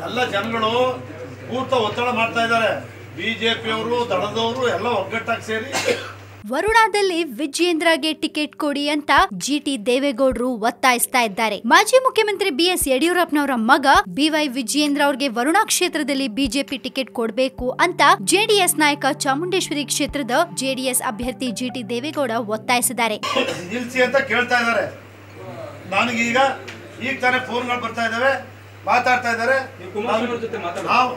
ಎಲ್ಲ ಜನಗಳು ಪೂರ್ತ ಒತ್ತಡ ಮಾಡ್ತಾ ಇದ್ದಾರೆ. ಬಿಜೆಪಿಯವರು ದಳದವರು ಎಲ್ಲ ಒಗ್ಗಟ್ಟಾಗಿ ಸೇರಿ ವರುಣಾದಲ್ಲಿ ವಿಜಯೇಂದ್ರಗೆ ಟಿಕೆಟ್ ಕೊಡಿ ಅಂತ ಜಿಟಿ ದೇವೇಗೌಡರು ಒತ್ತಾಯಿಸ್ತಾ ಇದ್ದಾರೆ. ಮಾಜಿ ಮುಖ್ಯಮಂತ್ರಿ ಬಿಎಸ್ ಯಡಿಯೂರಪ್ಪನವರ ಮಗ ಬಿವೈ ವಿಜಯೇಂದ್ರ ಅವರಿಗೆ ವರುಣಾ ಕ್ಷೇತ್ರದಲ್ಲಿ ಬಿಜೆಪಿ ಟಿಕೆಟ್ ಕೊಡಬೇಕು ಅಂತ ಜೆಡಿಎಸ್ ನಾಯಕ ಚಾಮುಂಡೇಶ್ವರಿ ಕ್ಷೇತ್ರದ ಜೆಡಿಎಸ್ ಅಭ್ಯರ್ಥಿ ಜಿಟಿ ದೇವೇಗೌಡ ಒತ್ತಾಯಿಸಿದ್ದಾರೆ. ನಿಲ್ಸಿ ಅಂತ ಕೇಳ್ತಾ ಇದ್ದಾರೆ. ನನಗೀಗ ಈಗ ತಾನೇ ಫೋನ್ಗಳು ಬರ್ತಾ ಇದಾವೆ, ಮಾತಾಡ್ತಾ ಇದ್ದಾರೆ.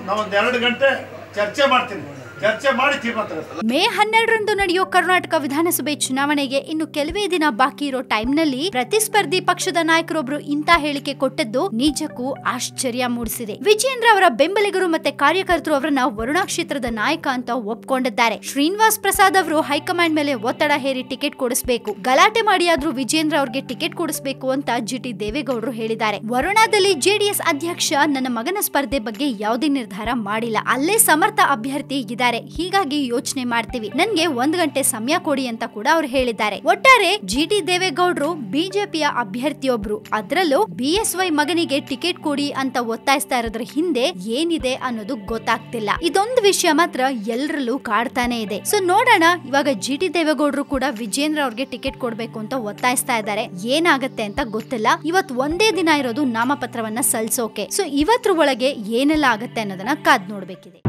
ನಾವು ಒಂದ್ 2 ಗಂಟೆ ಚರ್ಚೆ ಮಾಡ್ತೀನಿ, ಚರ್ಚೆ ಮಾಡಿ ತೀರ್ಮಾನ. ಮೇ 12ರಂದು ನಡೆಯೋ ಕರ್ನಾಟಕ ವಿಧಾನಸಭೆ ಚುನಾವಣೆಗೆ ಇನ್ನು ಕೆಲವೇ ದಿನ ಬಾಕಿ ಇರೋ ಟೈಮ್ನಲ್ಲಿ ಪ್ರತಿಸ್ಪರ್ಧಿ ಪಕ್ಷದ ನಾಯಕರೊಬ್ರು ಇಂಥ ಹೇಳಿಕೆ ಕೊಟ್ಟದ್ದು ನಿಜಕ್ಕೂ ಆಶ್ಚರ್ಯ ಮೂಡಿಸಿದೆ. ವಿಜಯೇಂದ್ರ ಅವರ ಬೆಂಬಲಿಗರು ಮತ್ತೆ ಕಾರ್ಯಕರ್ತರು ಅವರನ್ನ ವರುಣಾ ಕ್ಷೇತ್ರದ ನಾಯಕ ಅಂತ ಒಪ್ಕೊಂಡಿದ್ದಾರೆ. ಶ್ರೀನಿವಾಸ್ ಪ್ರಸಾದ್ ಅವರು ಹೈಕಮಾಂಡ್ ಮೇಲೆ ಒತ್ತಡ ಹೇರಿ ಟಿಕೆಟ್ ಕೊಡಿಸಬೇಕು, ಗಲಾಟೆ ಮಾಡಿ ಆದ್ರೂ ವಿಜಯೇಂದ್ರ ಅವರಿಗೆ ಟಿಕೆಟ್ ಕೊಡಿಸಬೇಕು ಅಂತ ಜಿಟಿ ದೇವೇಗೌಡರು ಹೇಳಿದ್ದಾರೆ. ವರುಣಾದಲ್ಲಿ ಜೆಡಿಎಸ್ ಅಧ್ಯಕ್ಷ ನನ್ನ ಮಗನ ಸ್ಪರ್ಧೆ ಬಗ್ಗೆ ಯಾವುದೇ ನಿರ್ಧಾರ ಮಾಡಿಲ್ಲ, ಅಲ್ಲೇ ಸಮರ್ಥ ಅಭ್ಯರ್ಥಿ ಇದ್ದಾರೆ, ಹೀಗಾಗಿ ಯೋಚನೆ ಮಾಡ್ತೀವಿ, ನನ್ಗೆ 1 ಗಂಟೆ ಸಮಯ ಕೊಡಿ ಅಂತ ಕೂಡ ಅವ್ರು ಹೇಳಿದ್ದಾರೆ. ಒಟ್ಟಾರೆ ಜಿಟಿ ದೇವೇಗೌಡರು ಬಿಜೆಪಿಯ ಅಭ್ಯರ್ಥಿಯೊಬ್ರು, ಅದರಲ್ಲೂ ಬಿಎಸ್ವೈ ಮಗನಿಗೆ ಟಿಕೆಟ್ ಕೊಡಿ ಅಂತ ಒತ್ತಾಯಿಸ್ತಾ ಇರೋದ್ರ ಹಿಂದೆ ಏನಿದೆ ಅನ್ನೋದು ಗೊತ್ತಾಗ್ತಿಲ್ಲ. ಇದೊಂದು ವಿಷಯ ಮಾತ್ರ ಎಲ್ಲರಲ್ಲೂ ಕಾಡ್ತಾನೆ ಇದೆ. ಸೊ ನೋಡೋಣ, ಇವಾಗ ಜಿಟಿ ದೇವೇಗೌಡರು ಕೂಡ ವಿಜೇಂದ್ರ ಅವ್ರಿಗೆ ಟಿಕೆಟ್ ಕೊಡ್ಬೇಕು ಅಂತ ಒತ್ತಾಯಿಸ್ತಾ ಇದ್ದಾರೆ. ಏನಾಗತ್ತೆ ಅಂತ ಗೊತ್ತಿಲ್ಲ. ಇವತ್ತು ಒಂದೇ ದಿನ ಇರೋದು ನಾಮಪತ್ರವನ್ನ ಸಲ್ಲಿಸೋಕೆ. ಸೊ ಇವತ್ತರ ಒಳಗೆ ಏನೆಲ್ಲ ಆಗತ್ತೆ ಅನ್ನೋದನ್ನ ಕಾದ್ ನೋಡ್ಬೇಕಿದೆ.